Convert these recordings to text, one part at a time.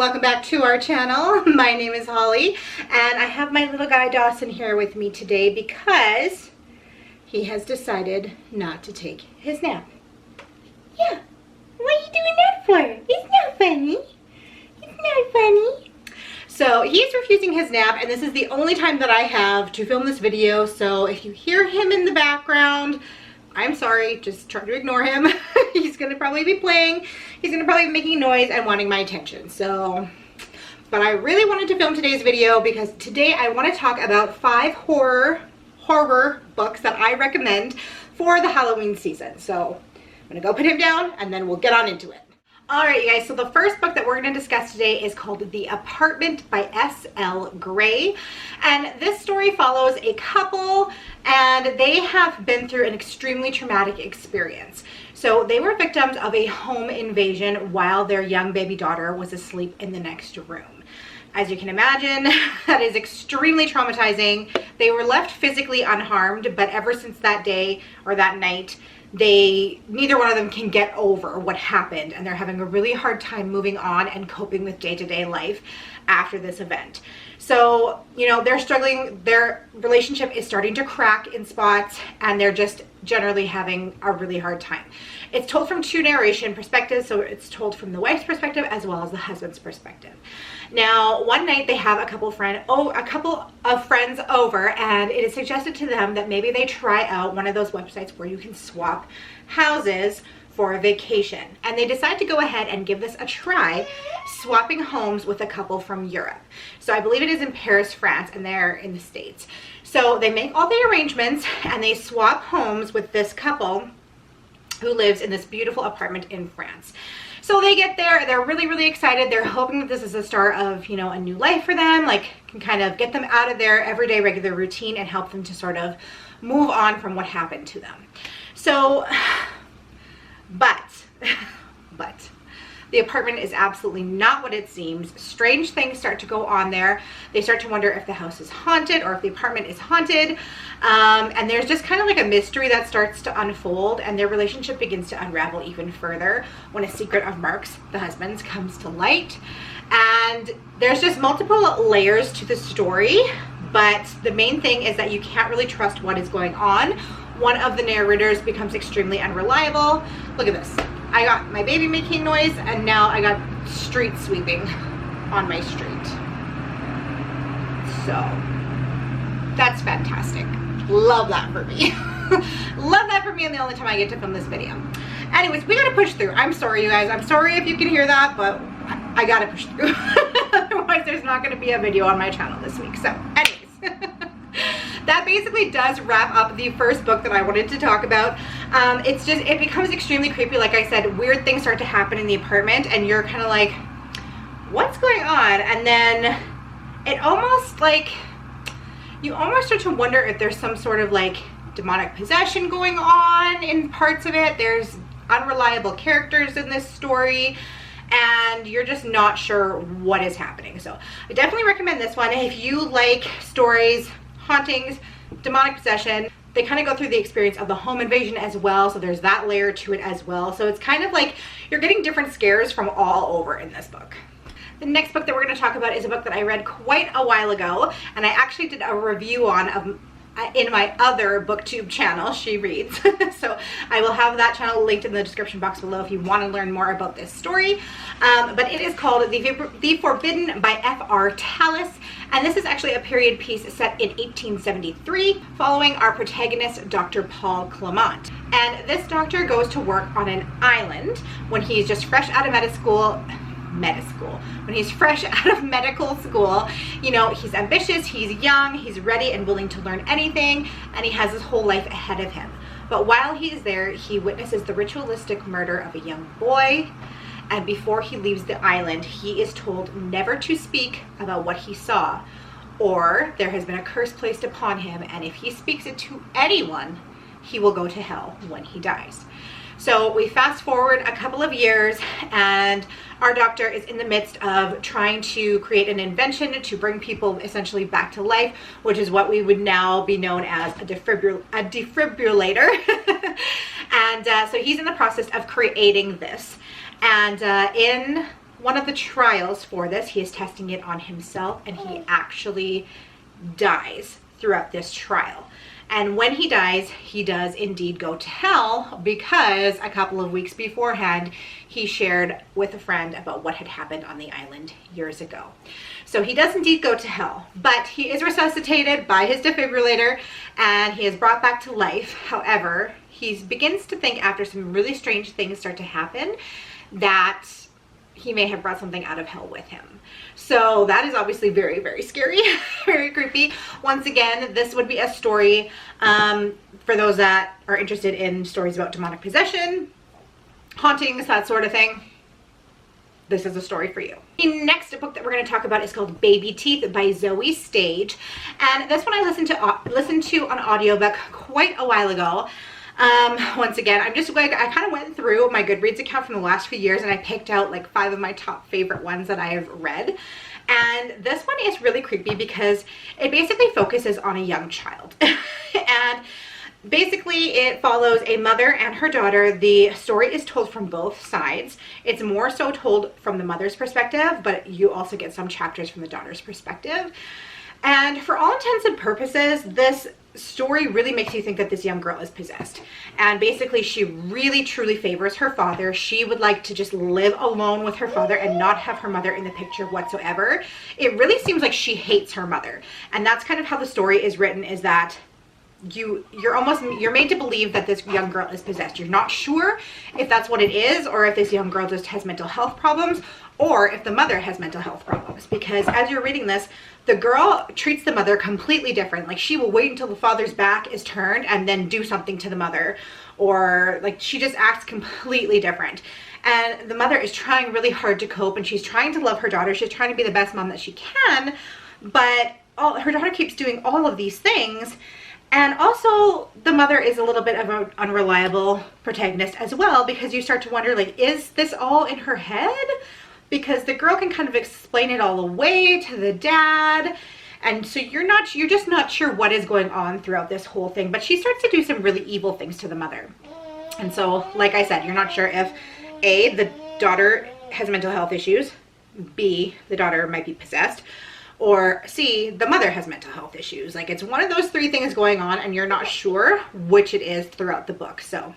welcome back to our channel. My name is Holly and I have my little guy Dawson here with me today because he has decided not to take his nap. Yeah, what are you doing that for? It's not funny. It's not funny. So he's refusing his nap, and this is the only time that I have to film this video, so if you hear him in the background, I'm sorry, just try to ignore him. He's gonna probably be playing. He's gonna probably be making noise and wanting my attention. So, but I really wanted to film today's video because today I want to talk about 5 horror books that I recommend for the Halloween season. So I'm gonna go put him down and then we'll get on into it. Alright, you guys, so the first book that we're going to discuss today is called The Apartment by S.L. Gray. And this story follows a couple, and they have been through an extremely traumatic experience. So they were victims of a home invasion while their young baby daughter was asleep in the next room. As you can imagine, that is extremely traumatizing. They were left physically unharmed, but ever since that day or that night, neither one of them can get over what happened, and they're having a really hard time moving on and coping with day-to-day life after this event. So, you know, they're struggling, their relationship is starting to crack in spots, and they're just generally having a really hard time. It's told from 2 narration perspectives, so it's told from the wife's perspective as well as the husband's perspective. Now, one night they have a couple of friends over, and it is suggested to them that maybe they try out one of those websites where you can swap houses for a vacation. And they decide to go ahead and give this a try, swapping homes with a couple from Europe. So I believe it is in Paris, France, and they're in the States. So they make all the arrangements and they swap homes with this couple who lives in this beautiful apartment in France. So they get there, they're really, really excited. They're hoping that this is the start of, you know, a new life for them, like can kind of get them out of their everyday regular routine and help them to sort of move on from what happened to them. So, but the apartment is absolutely not what it seems. Strange things start to go on there. They start to wonder if the house is haunted or if the apartment is haunted. And there's just kind of like a mystery that starts to unfold, and their relationship begins to unravel even further when a secret of Mark's, the husband's, comes to light. And there's just multiple layers to the story, but the main thing is that you can't really trust what is going on. One of the narrators becomes extremely unreliable. Look at this. I got my baby making noise, and now I got street sweeping on my street. So that's fantastic. Love that for me. Love that for me, and the only time I get to film this video. Anyways, we gotta push through. I'm sorry, you guys. I'm sorry if you can hear that, but I gotta push through. Otherwise, there's not gonna be a video on my channel this week. So anyways. That basically does wrap up the first book that I wanted to talk about. It becomes extremely creepy. Like I said, weird things start to happen in the apartment, and you're kind of like, what's going on? And then it almost like, you almost start to wonder if there's some sort of like demonic possession going on in parts of it. There's unreliable characters in this story, and you're just not sure what is happening. So I definitely recommend this one. If you like stories, hauntings, demonic possession, they kind of go through the experience of the home invasion as well, so there's that layer to it as well. So it's kind of like you're getting different scares from all over in this book. The next book that we're going to talk about is a book that I read quite a while ago, and I actually did a review on in my other booktube channel, She Reads. So I will have that channel linked in the description box below if you want to learn more about this story. But it is called The Forbidden by F.R. Tallis, and this is actually a period piece set in 1873 following our protagonist, Dr. Paul Clement. And this doctor goes to work on an island when he's just fresh out of when he's fresh out of medical school. You know, he's ambitious, he's young, he's ready and willing to learn anything, and he has his whole life ahead of him. But while he's there, he witnesses the ritualistic murder of a young boy, and before he leaves the island, he is told never to speak about what he saw, or there has been a curse placed upon him, and if he speaks it to anyone, he will go to hell when he dies. So we fast forward a couple of years, and our doctor is in the midst of trying to create an invention to bring people essentially back to life, which is what we would now be known as a defibrillator. And so he's in the process of creating this. And in one of the trials for this, he is testing it on himself, and he actually dies throughout this trial. And when he dies, he does indeed go to hell, because a couple of weeks beforehand, he shared with a friend about what had happened on the island years ago. So he does indeed go to hell, but he is resuscitated by his defibrillator, and he is brought back to life. However, he begins to think, after some really strange things start to happen, that he may have brought something out of hell with him. So that is obviously very, very scary, very creepy. Once again, this would be a story for those that are interested in stories about demonic possession, hauntings, that sort of thing. This is a story for you. The next book that we're going to talk about is called Baby Teeth by Zoe Stage. And this one I listened to on audiobook quite a while ago. Once again, I kind of went through my Goodreads account from the last few years, and I picked out like 5 of my top favorite ones that I have read. And this one is really creepy because it basically focuses on a young child. And basically it follows a mother and her daughter. The story is told from both sides. It's more so told from the mother's perspective, but you also get some chapters from the daughter's perspective. And for all intents and purposes, this story really makes you think that this young girl is possessed. And basically she really truly favors her father. She would like to just live alone with her father and not have her mother in the picture whatsoever. It really seems like she hates her mother. And that's kind of how the story is written, is that you're made to believe that this young girl is possessed. You're not sure if that's what it is, or if this young girl just has mental health problems, or if the mother has mental health problems. Because as you're reading this, the girl treats the mother completely different. Like, she will wait until the father's back is turned and then do something to the mother, or like she just acts completely different. And the mother is trying really hard to cope, and she's trying to love her daughter. She's trying to be the best mom that she can, but her daughter keeps doing all of these things. And also the mother is a little bit of an unreliable protagonist as well, because you start to wonder, like, is this all in her head? Because the girl can kind of explain it all away to the dad. And so you're just not sure what is going on throughout this whole thing. But she starts to do some really evil things to the mother. And so, like I said, you're not sure if A, the daughter has mental health issues, B, the daughter might be possessed, or C, the mother has mental health issues. Like, it's one of those 3 things going on, and you're not sure which it is throughout the book. So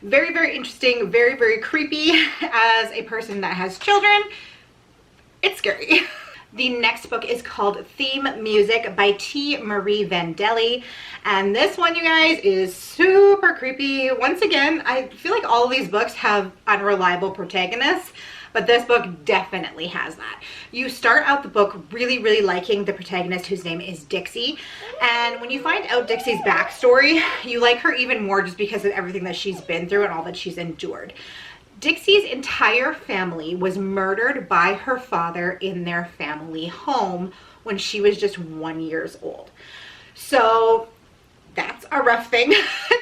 very, very interesting, very, very creepy. As a person that has children, it's scary. The next book is called Theme Music by T. Marie Vandelli. And this one, you guys, is super creepy. Once again, I feel like all of these books have unreliable protagonists, but this book definitely has that. You start out the book really, really liking the protagonist, whose name is Dixie. And when you find out Dixie's backstory, you like her even more just because of everything that she's been through and all that she's endured. Dixie's entire family was murdered by her father in their family home when she was just 1 year old. So that's a rough thing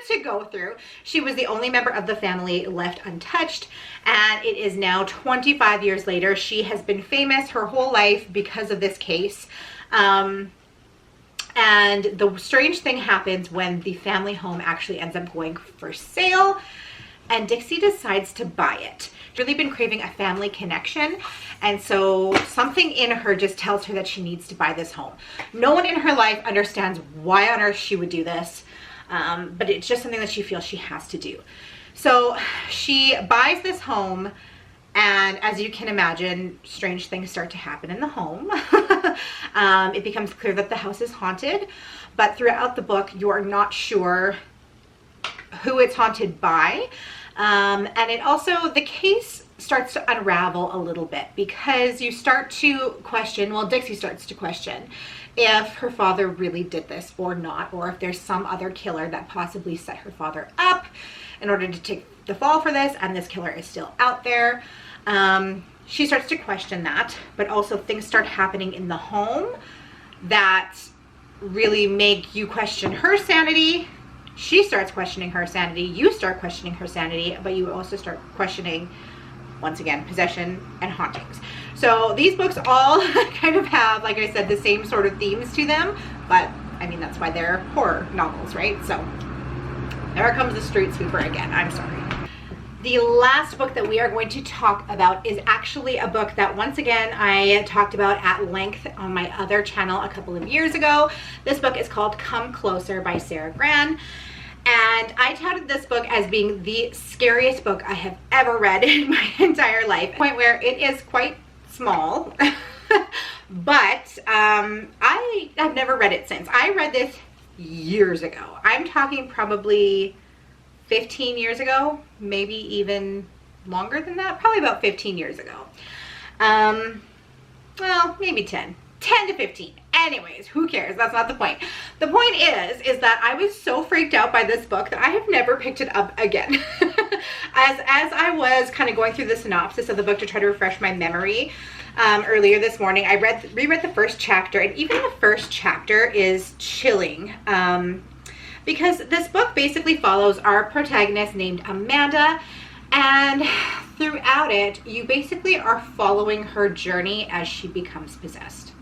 to go through. She was the only member of the family left untouched, and it is now 25 years later. She has been famous her whole life because of this case. And the strange thing happens when the family home actually ends up going for sale, and Dixie decides to buy it. She's really been craving a family connection, and so something in her just tells her that she needs to buy this home. No one in her life understands why on earth she would do this, but it's just something that she feels she has to do. So she buys this home, and as you can imagine, strange things start to happen in the home. It becomes clear that the house is haunted, but throughout the book, you are not sure who it's haunted by. And it also, the case starts to unravel a little bit, because you start to question, well, Dixie starts to question if her father really did this or not, or if there's some other killer that possibly set her father up in order to take the fall for this, and this killer is still out there. She starts to question that, but also things start happening in the home that really make you question her sanity. She starts questioning her sanity, you start questioning her sanity, but you also start questioning, once again, possession and hauntings. So these books all kind of have, like I said, the same sort of themes to them, but I mean, that's why they're horror novels, right? So there comes the street sweeper again, I'm sorry. The last book that we are going to talk about is actually a book that, once again, I talked about at length on my other channel a couple of years ago. This book is called Come Closer by Sarah Gran. And I touted this book as being the scariest book I have ever read in my entire life. Point where it is quite small, but I have never read it since. I read this years ago. I'm talking probably 15 years ago, maybe even longer than that, probably about 15 years ago. Well, maybe 10 to 15. Anyways, who cares? That's not the point. The point is that I was so freaked out by this book that I have never picked it up again. As I was kind of going through the synopsis of the book to try to refresh my memory earlier this morning, I reread the first chapter, and even the first chapter is chilling. Because this book basically follows our protagonist named Amanda, and throughout it, you basically are following her journey as she becomes possessed.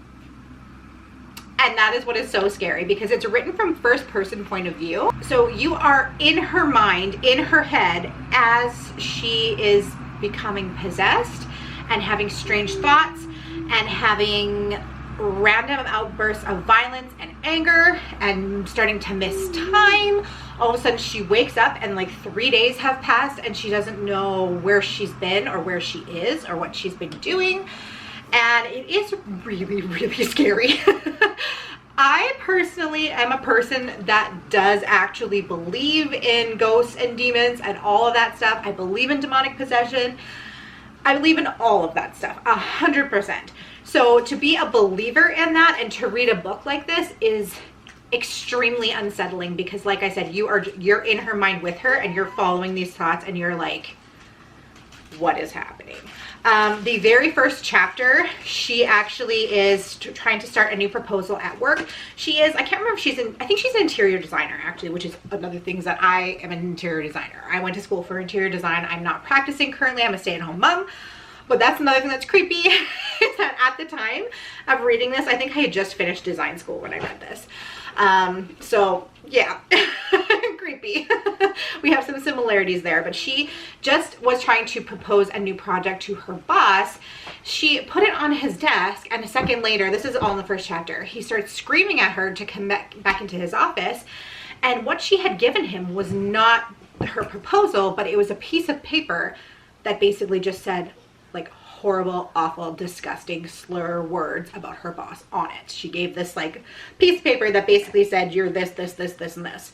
And that is what is so scary, because it's written from first person point of view. So you are in her mind, in her head, as she is becoming possessed and having strange thoughts and having random outbursts of violence and anger and starting to miss time. All of a sudden she wakes up and like 3 days have passed and she doesn't know where she's been or where she is or what she's been doing. And it is really, really scary. I personally am a person that does actually believe in ghosts and demons and all of that stuff. I believe in demonic possession. I believe in all of that stuff, 100%. So to be a believer in that and to read a book like this is extremely unsettling, because like I said, you're in her mind with her and you're following these thoughts and you're like, what is happening? The very first chapter, she actually is trying to start a new proposal at work. She is, I can't remember if I think she's an interior designer actually, which is another thing, is that I am an interior designer. I went to school for interior design. I'm not practicing currently. I'm a stay-at-home mom. But that's another thing that's creepy, is that at the time of reading this, I think I had just finished design school when I read this. So yeah, creepy. We have some similarities there, but she just was trying to propose a new project to her boss. She put it on his desk, and a second later, this is all in the first chapter, he starts screaming at her to come back into his office. And what she had given him was not her proposal, but it was a piece of paper that basically just said like horrible, awful, disgusting slur words about her boss on it. She gave this like piece of paper that basically said, you're this, this, this, this, and this.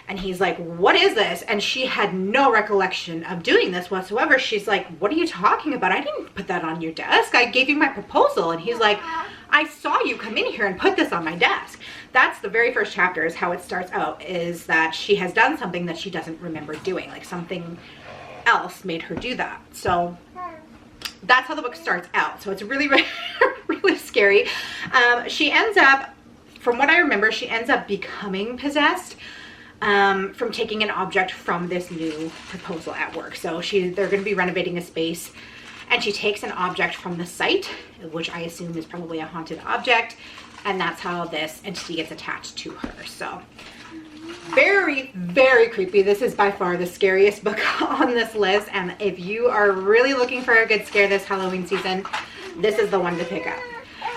And he's like, what is this? And she had no recollection of doing this whatsoever. She's like, what are you talking about? I didn't put that on your desk. I gave you my proposal. And he's like, I saw you come in here and put this on my desk. That's the very first chapter, is how it starts out, is that she has done something that she doesn't remember doing. Like something else made her do that. So that's how the book starts out. So it's really, really, really scary. She ends up, from what I remember, she ends up becoming possessed from taking an object from this new proposal at work. So they're going to be renovating a space, and she takes an object from the site, which I assume is probably a haunted object, and that's how this entity gets attached to her. So very, very creepy. This is by far the scariest book on this list, and if you are really looking for a good scare this Halloween season, this is the one to pick up.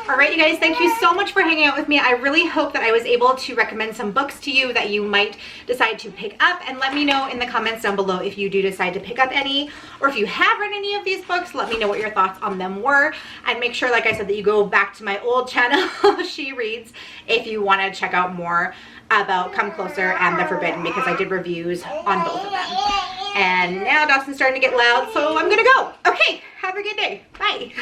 All right, you guys, thank you so much for hanging out with me. I really hope that I was able to recommend some books to you that you might decide to pick up, and let me know in the comments down below if you do decide to pick up any, or if you have read any of these books. Let me know what your thoughts on them were, and make sure, like I said, that you go back to my old channel, She Reads, if you want to check out more about Come Closer and The Forbidden, because I did reviews on both of them. And now Dawson's starting to get loud, so I'm gonna go. Okay, have a good day. Bye.